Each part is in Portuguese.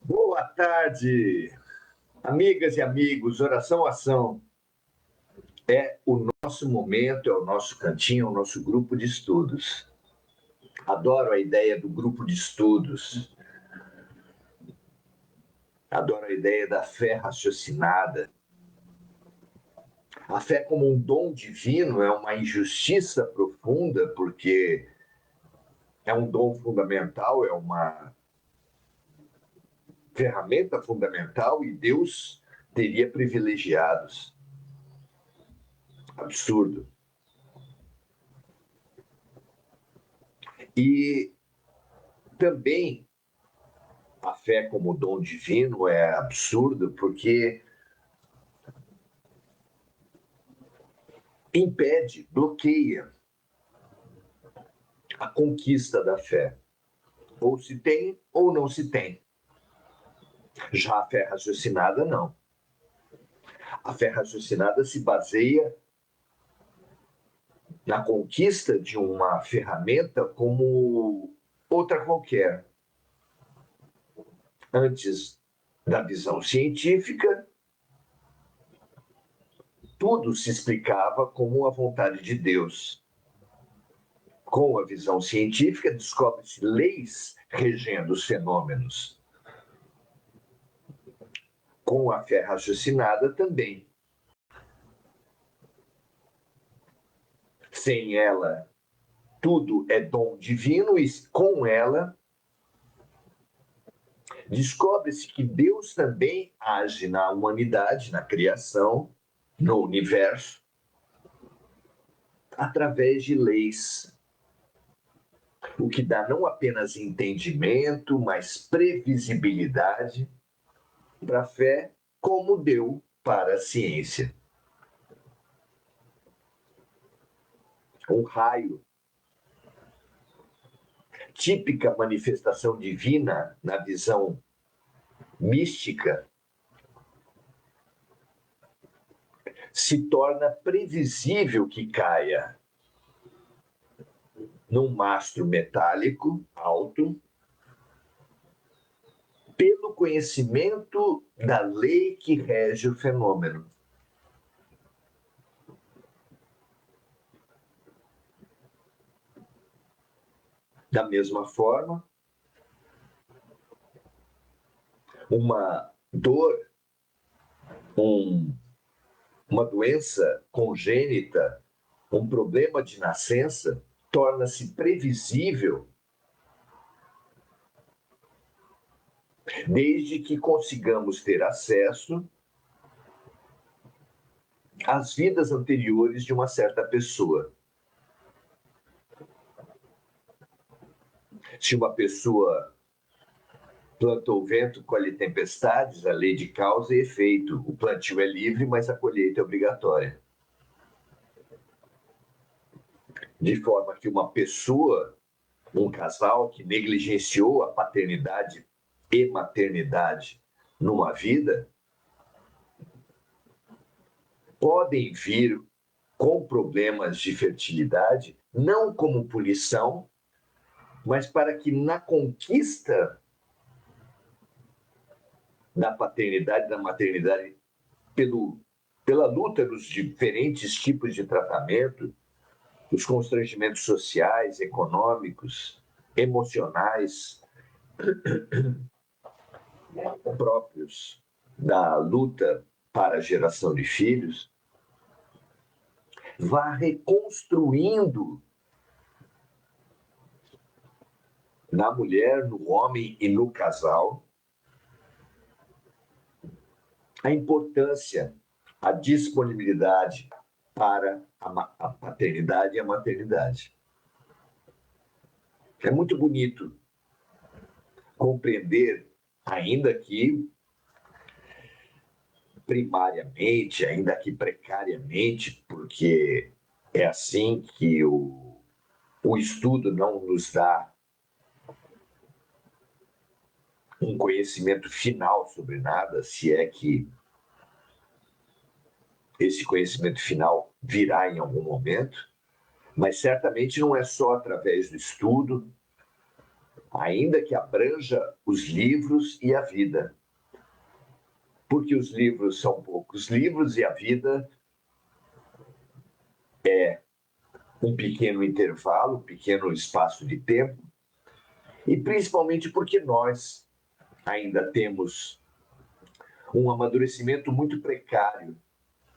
Boa tarde, amigas e amigos. Oração Ação é o nosso momento, é o nosso cantinho, é o nosso grupo de estudos. Adoro a ideia do grupo de estudos. Adoro a ideia da fé raciocinada. A fé como um dom divino é uma injustiça profunda, porque é um dom fundamental, é uma ferramenta fundamental e Deus teria privilegiados. Absurdo. E também a fé como dom divino é absurdo porque impede, bloqueia a conquista da fé. Ou se tem ou não se tem. Já a fé raciocinada, não. A fé raciocinada se baseia na conquista de uma ferramenta como outra qualquer. Antes da visão científica, tudo se explicava como a vontade de Deus. Com a visão científica, descobre-se leis regendo os fenômenos. Com a fé raciocinada também. Sem ela, tudo é dom divino e com ela, descobre-se que Deus também age na humanidade, na criação, no universo, através de leis. O que dá não apenas entendimento, mas previsibilidade para a fé, como deu para a ciência. Um raio, típica manifestação divina na visão mística, se torna previsível que caia num mastro metálico alto, pelo conhecimento da lei que rege o fenômeno. Da mesma forma, uma dor, uma doença congênita, um problema de nascença, torna-se previsível desde que consigamos ter acesso às vidas anteriores de uma certa pessoa. Se uma pessoa plantou vento, colhe tempestades, a lei de causa e efeito. O plantio é livre, mas a colheita é obrigatória. De forma que uma pessoa, um casal que negligenciou a paternidade e maternidade numa vida, podem vir com problemas de fertilidade, não como punição, mas para que na conquista da paternidade e da maternidade, pela luta dos diferentes tipos de tratamento, os constrangimentos sociais, econômicos, emocionais próprios da luta para a geração de filhos, vá reconstruindo na mulher, no homem e no casal a importância, a disponibilidade para a paternidade e a maternidade. É muito bonito compreender, ainda que primariamente, ainda que precariamente, porque é assim que o estudo não nos dá um conhecimento final sobre nada, se é que esse conhecimento final virá em algum momento, mas certamente não é só através do estudo, ainda que abranja os livros e a vida. Porque os livros são poucos livros e a vida é um pequeno intervalo, um pequeno espaço de tempo, e principalmente porque nós ainda temos um amadurecimento muito precário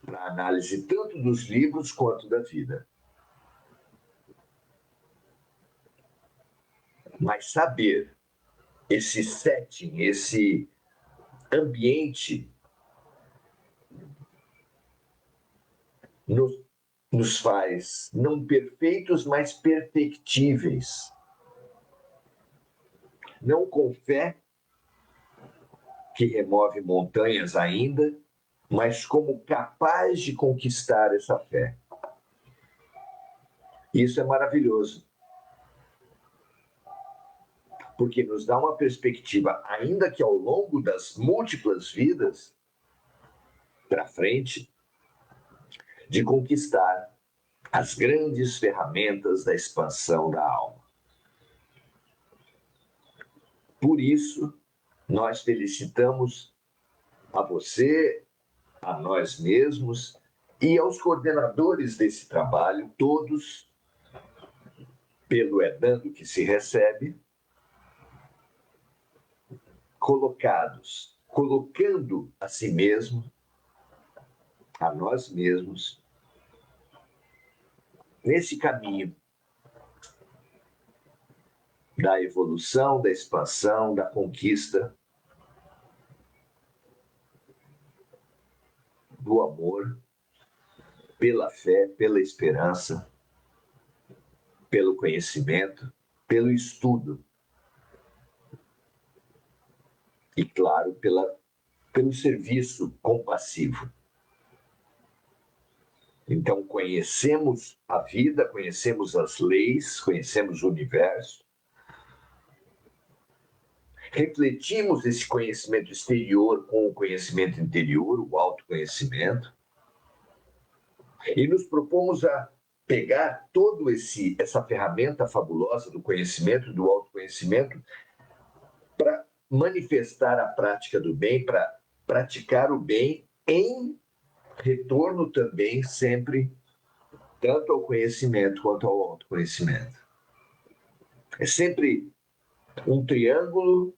para análise tanto dos livros quanto da vida. Mas saber esse setting, esse ambiente nos faz não perfeitos, mas perfectíveis. Não com fé, que remove montanhas ainda, mas como capaz de conquistar essa fé. Isso é maravilhoso, porque nos dá uma perspectiva, ainda que ao longo das múltiplas vidas para frente, de conquistar as grandes ferramentas da expansão da alma. Por isso, nós felicitamos a você, a nós mesmos e aos coordenadores desse trabalho, todos, pelo é dando que se recebe, colocando a si mesmo, a nós mesmos, nesse caminho da evolução, da expansão, da conquista, do amor, pela fé, pela esperança, pelo conhecimento, pelo estudo e, claro, pelo serviço compassivo. Então, conhecemos a vida, conhecemos as leis, conhecemos o universo, refletimos esse conhecimento exterior com o conhecimento interior, o autoconhecimento, e nos propomos a pegar toda essa ferramenta fabulosa do conhecimento, do autoconhecimento, para manifestar a prática do bem, para praticar o bem em retorno também sempre tanto ao conhecimento quanto ao autoconhecimento. É sempre um triângulo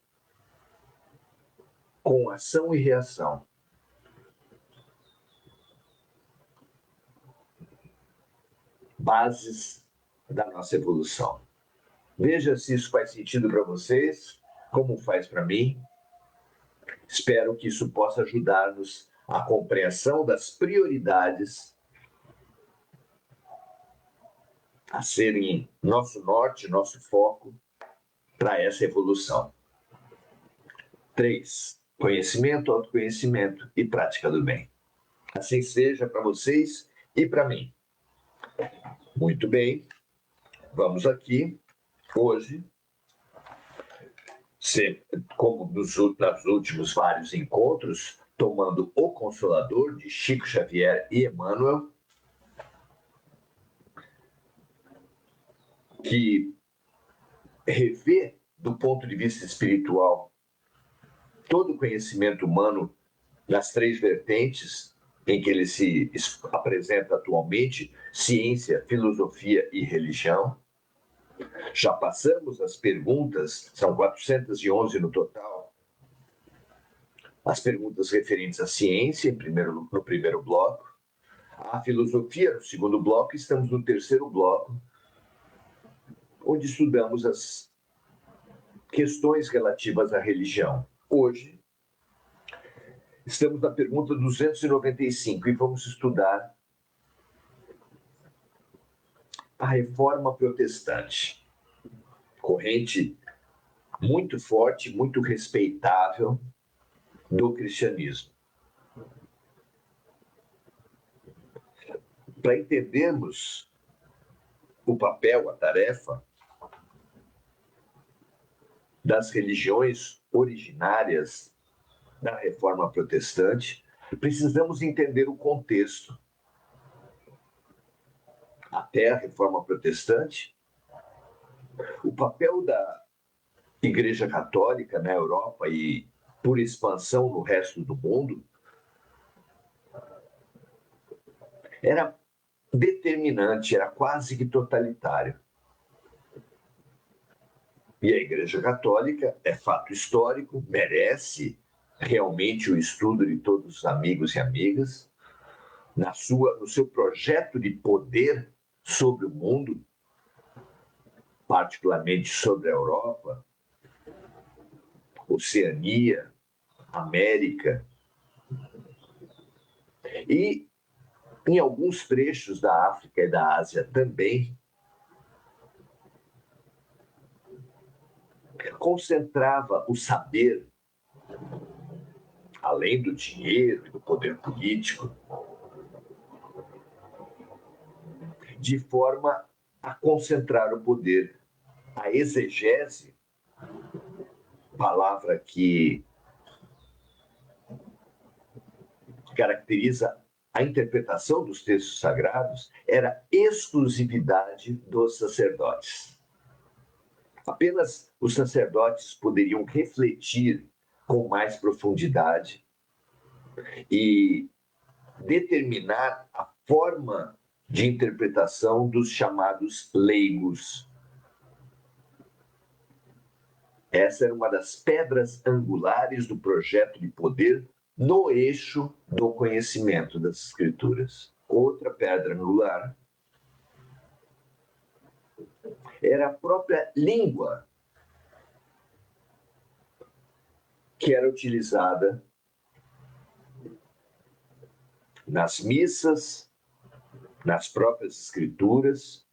com ação e reação. Bases da nossa evolução. Veja se isso faz sentido para vocês, como faz para mim. Espero que isso possa ajudar-nos à compreensão das prioridades a serem nosso norte, nosso foco para essa evolução. 3. Conhecimento, autoconhecimento e prática do bem. Assim seja para vocês e para mim. Muito bem, vamos aqui, hoje, como nos últimos vários encontros, tomando o Consolador de Chico Xavier e Emmanuel, que revê, do ponto de vista espiritual, todo o conhecimento humano nas 3 vertentes em que ele se apresenta atualmente, ciência, filosofia e religião. Já passamos as perguntas, são 411 no total, as perguntas referentes à ciência no primeiro bloco, a filosofia no segundo bloco, estamos no terceiro bloco, onde estudamos as questões relativas à religião. Hoje, estamos na pergunta 295 e vamos estudar a Reforma Protestante, corrente muito forte, muito respeitável do cristianismo. Para entendermos o papel, a tarefa das religiões originárias da Reforma Protestante, precisamos entender o contexto. Até a Reforma Protestante, o papel Igreja Católica na Europa e, por expansão, no resto do mundo, era determinante, era quase que totalitário. E a Igreja Católica é fato histórico, merece realmente o estudo de todos os amigos e amigas, no seu projeto de poder sobre o mundo, particularmente sobre a Europa, Oceania, América, e em alguns trechos da África e da Ásia também, concentrava o saber, além do dinheiro e do poder político, de forma a concentrar o poder. A exegese, palavra que caracteriza a interpretação dos textos sagrados, era exclusividade dos sacerdotes. Apenas os sacerdotes poderiam refletir com mais profundidade e determinar a forma de interpretação dos chamados leigos. Essa era uma das pedras angulares do projeto de poder no eixo do conhecimento das Escrituras. Outra pedra angular era a própria língua que era utilizada nas missas, nas próprias Escrituras,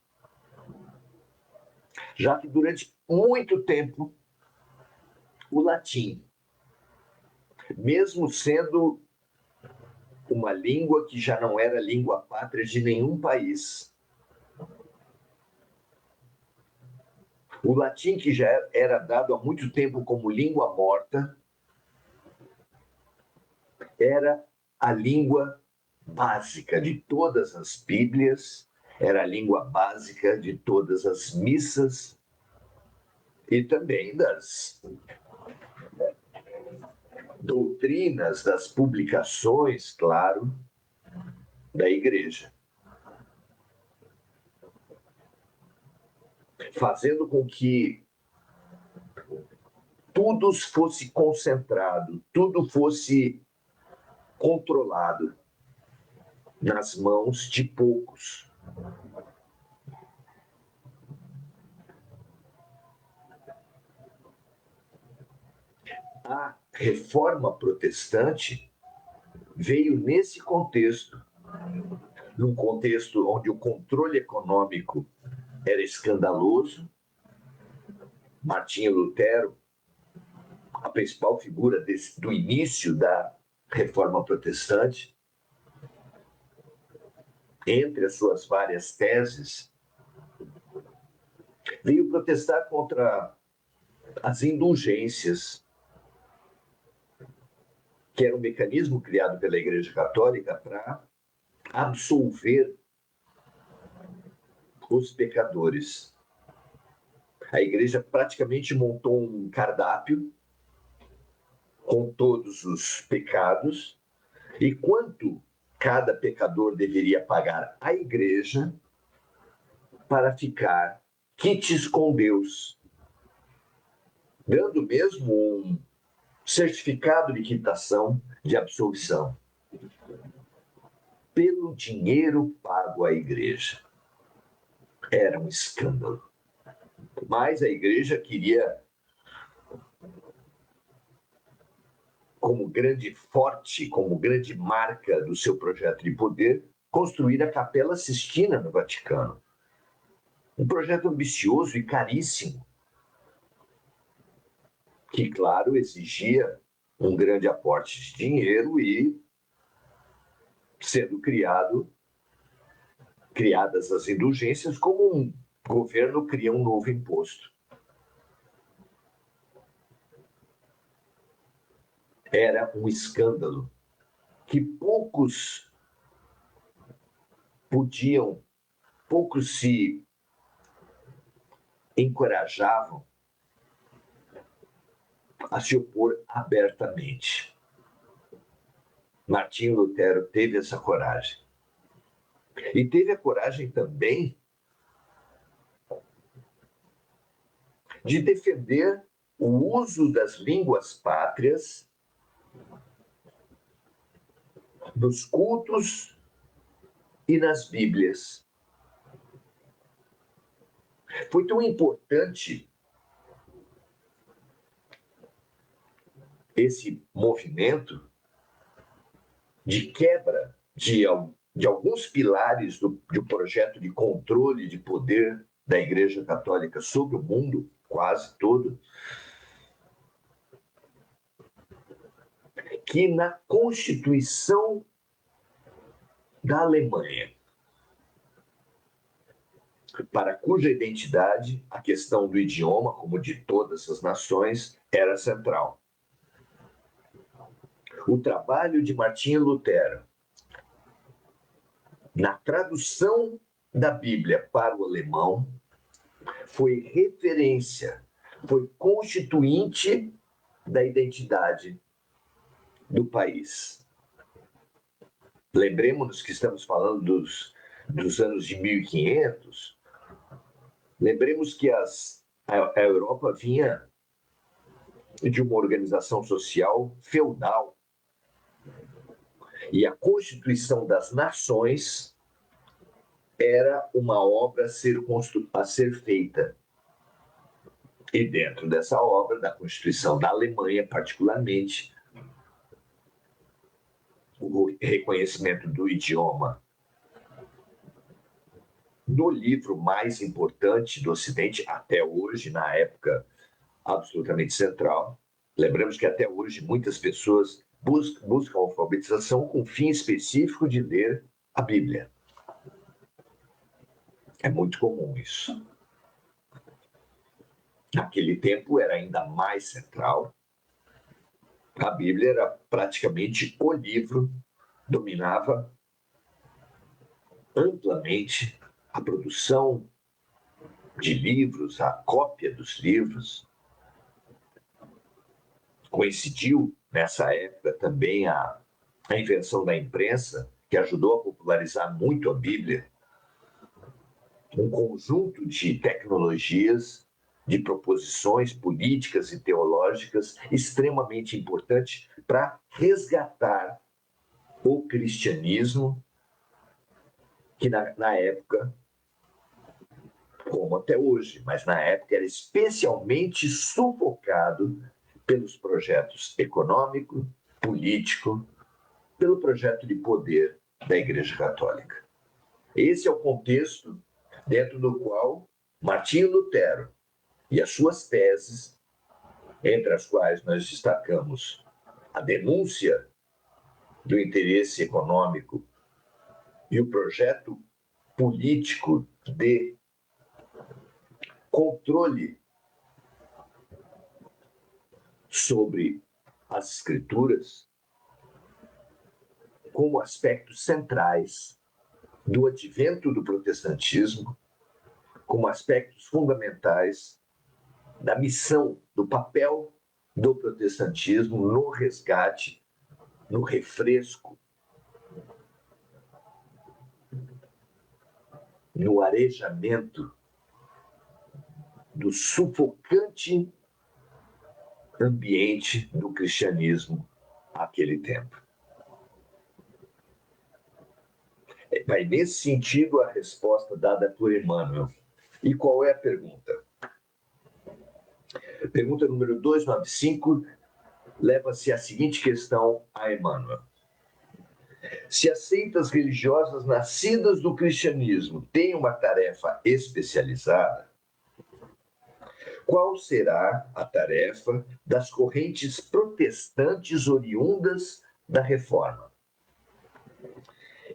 já que durante muito tempo o latim, mesmo sendo uma língua que já não era língua pátria de nenhum país, o latim, que já era dado há muito tempo como língua morta, era a língua básica de todas as Bíblias, era a língua básica de todas as missas e também das doutrinas, das publicações, claro, da Igreja. Fazendo com que tudo fosse concentrado, tudo fosse controlado nas mãos de poucos. A reforma protestante veio nesse contexto, num contexto onde o controle econômico era escandaloso. Martinho Lutero, a principal figura do início da reforma protestante, entre as suas várias teses, veio protestar contra as indulgências, que era um mecanismo criado pela Igreja Católica para absolver os pecadores. A Igreja praticamente montou um cardápio com todos os pecados e quanto cada pecador deveria pagar à Igreja para ficar quites com Deus, dando mesmo um certificado de quitação, de absolvição, pelo dinheiro pago à Igreja. Era um escândalo. Mas a Igreja queria, como grande forte, como grande marca do seu projeto de poder, construir a Capela Sistina no Vaticano. Um projeto ambicioso e caríssimo, que, claro, exigia um grande aporte de dinheiro e, sendo criadas as indulgências, como um governo cria um novo imposto. Era um escândalo que poucos se encorajavam a se opor abertamente. Martinho Lutero teve essa coragem. E teve a coragem também de defender o uso das línguas pátrias nos cultos e nas Bíblias. Foi tão importante esse movimento de quebra de alguns pilares do projeto de controle de poder da Igreja Católica sobre o mundo, quase todo, que na Constituição da Alemanha, para cuja identidade a questão do idioma, como de todas as nações, era central. O trabalho de Martinho Lutero na tradução da Bíblia para o alemão foi referência, foi constituinte da identidade do país. Lembremos-nos que estamos falando dos anos de 1500. Lembremos que a Europa vinha de uma organização social feudal. E a Constituição das Nações era uma obra a ser feita. E dentro dessa obra, da Constituição da Alemanha, particularmente, o reconhecimento do idioma no livro mais importante do Ocidente, até hoje, na época absolutamente central. Lembramos que até hoje muitas pessoas buscam alfabetização com o fim específico de ler a Bíblia. É muito comum isso. Naquele tempo era ainda mais central. A Bíblia era praticamente o livro, dominava amplamente a produção de livros, a cópia dos livros. Coincidiu nessa época também a invenção da imprensa, que ajudou a popularizar muito a Bíblia. Um conjunto de tecnologias, de proposições políticas e teológicas extremamente importante para resgatar o cristianismo, que na época, como até hoje, mas na época era especialmente sufocado pelos projetos econômico, político, pelo projeto de poder da Igreja Católica. Esse é o contexto dentro do qual Martinho Lutero e as suas teses, entre as quais nós destacamos a denúncia do interesse econômico e o projeto político de controle sobre as Escrituras, como aspectos centrais do advento do protestantismo, como aspectos fundamentais da missão, do papel do protestantismo no resgate, no refresco, no arejamento do sufocante ambiente do cristianismo naquele tempo. Vai nesse sentido a resposta dada por Emmanuel. E qual é a pergunta? A pergunta número 295 leva-se à seguinte questão a Emmanuel. Se as seitas religiosas nascidas do cristianismo têm uma tarefa especializada, qual será a tarefa das correntes protestantes oriundas da Reforma?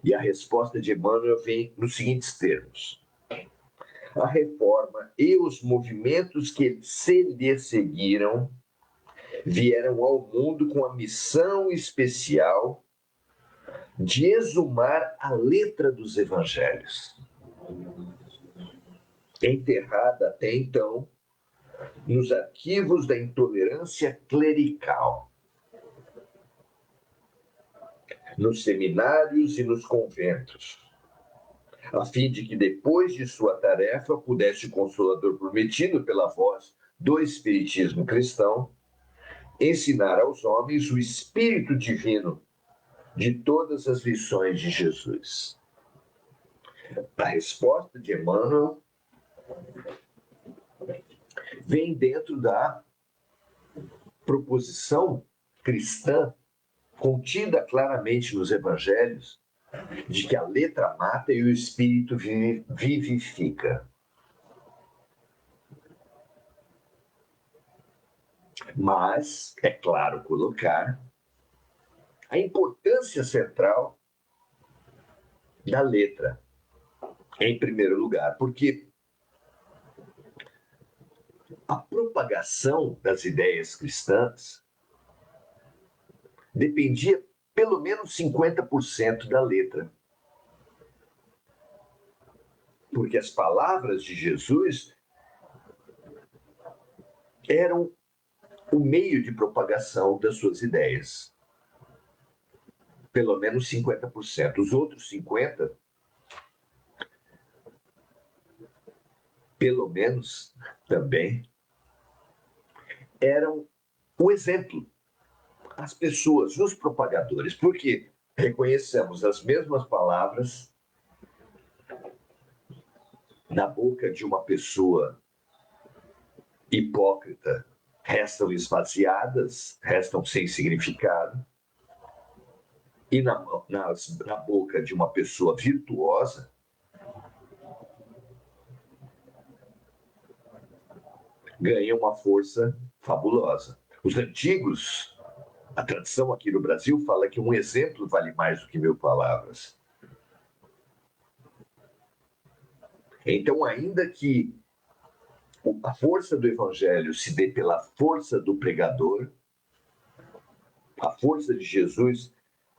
E a resposta de Emmanuel vem nos seguintes termos. A Reforma e os movimentos que se lhe seguiram vieram ao mundo com a missão especial de exumar a letra dos evangelhos, enterrada até então nos arquivos da intolerância clerical, nos seminários e nos conventos, a fim de que, depois de sua tarefa, pudesse o Consolador prometido pela voz do Espiritismo cristão ensinar aos homens o Espírito Divino de todas as lições de Jesus. A resposta de Emmanuel vem dentro da proposição cristã contida claramente nos evangelhos de que a letra mata e o espírito vivifica. Mas é claro colocar a importância central da letra, em primeiro lugar, porque a propagação das ideias cristãs dependia pelo menos 50% da letra. Porque as palavras de Jesus eram o meio de propagação das suas ideias. Pelo menos 50%. Os outros 50%, pelo menos também, eram o exemplo. As pessoas, os propagadores, porque reconhecemos as mesmas palavras na boca de uma pessoa hipócrita, restam esvaziadas, restam sem significado, e na boca de uma pessoa virtuosa, ganha uma força fabulosa. Os antigos, a tradição aqui no Brasil fala que um exemplo vale mais do que 1000 palavras. Então, ainda que a força do evangelho se dê pela força do pregador, a força de Jesus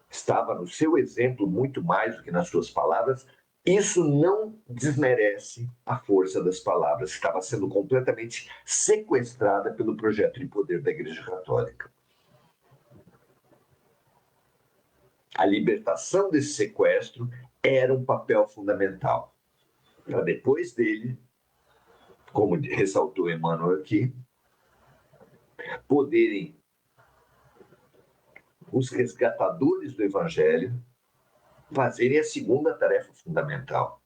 estava no seu exemplo muito mais do que nas suas palavras. Isso não desmerece a força das palavras, que estava sendo completamente sequestrada pelo projeto de poder da Igreja Católica. A libertação desse sequestro era um papel fundamental. Para depois dele, como ressaltou Emmanuel aqui, poderem os resgatadores do Evangelho fazerem a segunda tarefa fundamental,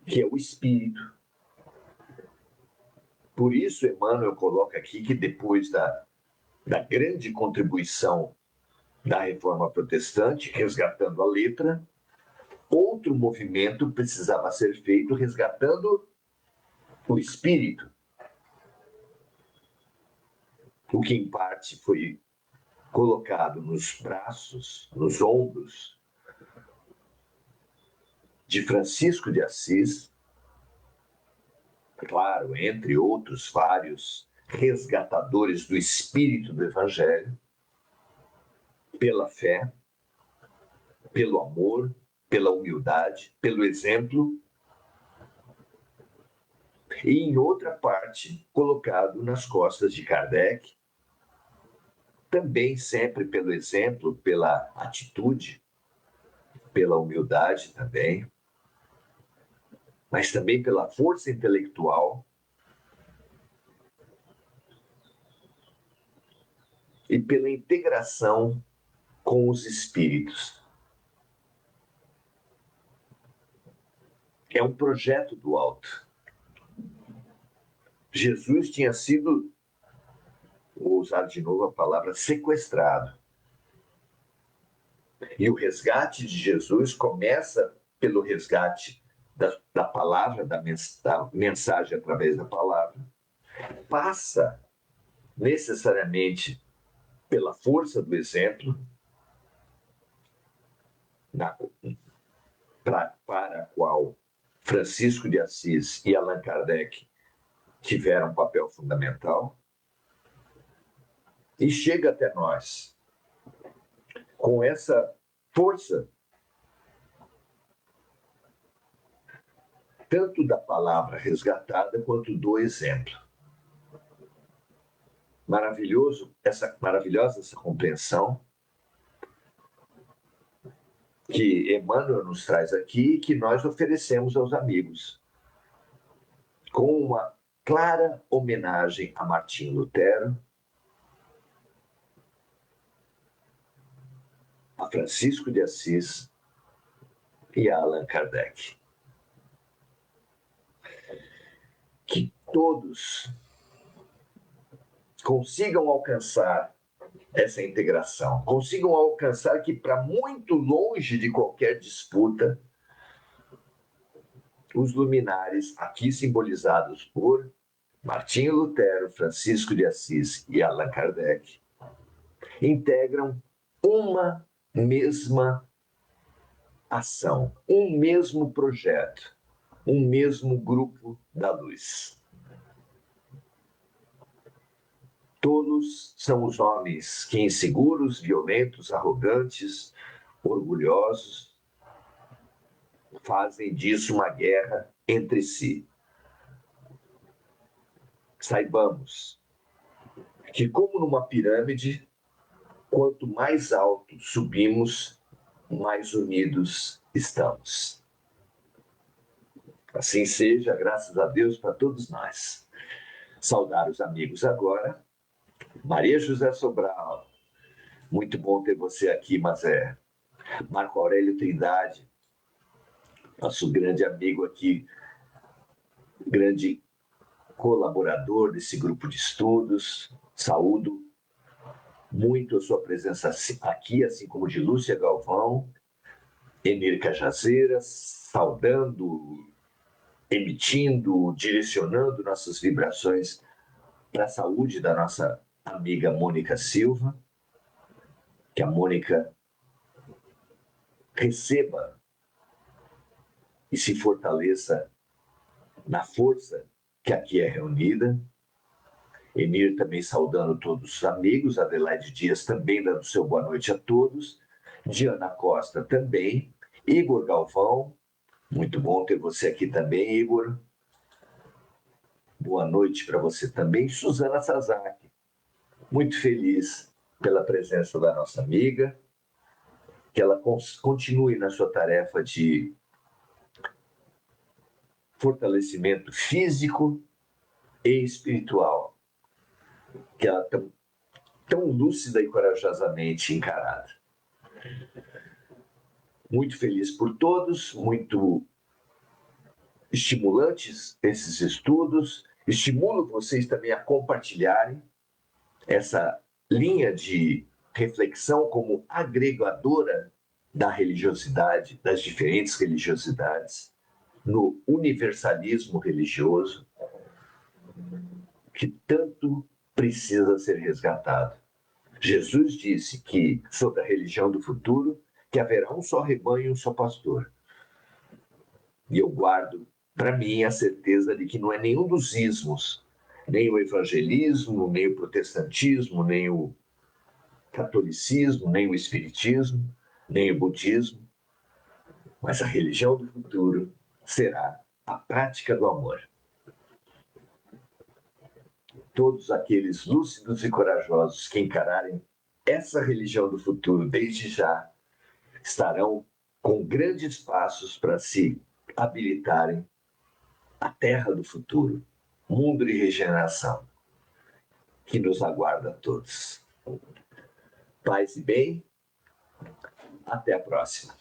que é o Espírito. Por isso, Emmanuel coloca aqui que depois da grande contribuição da Reforma Protestante, resgatando a letra, outro movimento precisava ser feito resgatando o Espírito, o que em parte foi colocado nos braços, nos ombros de Francisco de Assis, claro, entre outros vários resgatadores do espírito do Evangelho, pela fé, pelo amor, pela humildade, pelo exemplo, e em outra parte, colocado nas costas de Kardec, também sempre pelo exemplo, pela atitude, pela humildade também, mas também pela força intelectual e pela integração com os espíritos. É um projeto do alto. Jesus tinha sido, vou usar de novo a palavra, sequestrado. E o resgate de Jesus começa pelo resgate da palavra, da mensagem através da palavra, passa necessariamente pela força do exemplo, para a qual Francisco de Assis e Allan Kardec tiveram um papel fundamental, e chega até nós com essa força, tanto da palavra resgatada quanto do exemplo. maravilhosa essa compreensão que Emmanuel nos traz aqui e que nós oferecemos aos amigos, com uma clara homenagem a Martinho Lutero, a Francisco de Assis e a Allan Kardec. Que todos consigam alcançar essa integração, consigam alcançar que, para muito longe de qualquer disputa, os luminares, aqui simbolizados por Martinho Lutero, Francisco de Assis e Allan Kardec, integram uma mesma ação, um mesmo projeto, um mesmo grupo da luz. Todos são os homens que, inseguros, violentos, arrogantes, orgulhosos, fazem disso uma guerra entre si. Saibamos que, como numa pirâmide, quanto mais alto subimos, mais unidos estamos. Assim seja, graças a Deus, para todos nós. Saudar os amigos agora. Maria José Sobral, muito bom ter você aqui, Mazé. Marco Aurélio Trindade, nosso grande amigo aqui, grande colaborador desse grupo de estudos. Saúdo muito a sua presença aqui, assim como de Lúcia Galvão, Emir Cajazeiras, saudando, emitindo, direcionando nossas vibrações para a saúde da nossa amiga Mônica Silva, que a Mônica receba e se fortaleça na força que aqui é reunida. Emir também saudando todos os amigos, Adelaide Dias também dando seu boa noite a todos, Diana Costa também, Igor Galvão, muito bom ter você aqui também, Igor. Boa noite para você também, Suzana Sazaki, muito feliz pela presença da nossa amiga, que ela continue na sua tarefa de fortalecimento físico e espiritual, que ela tão lúcida e corajosamente encarada. Muito feliz por todos, muito estimulantes esses estudos. Estimulo vocês também a compartilharem essa linha de reflexão como agregadora da religiosidade, das diferentes religiosidades, no universalismo religioso, que tanto precisa ser resgatado. Jesus disse que, sobre a religião do futuro, que haverá um só rebanho e um só pastor. E eu guardo para mim a certeza de que não é nenhum dos ismos, nem o evangelismo, nem o protestantismo, nem o catolicismo, nem o espiritismo, nem o budismo, mas a religião do futuro será a prática do amor. Todos aqueles lúcidos e corajosos que encararem essa religião do futuro desde já estarão com grandes passos para se habilitarem a terra do futuro, mundo de regeneração, que nos aguarda a todos. Paz e bem, até a próxima.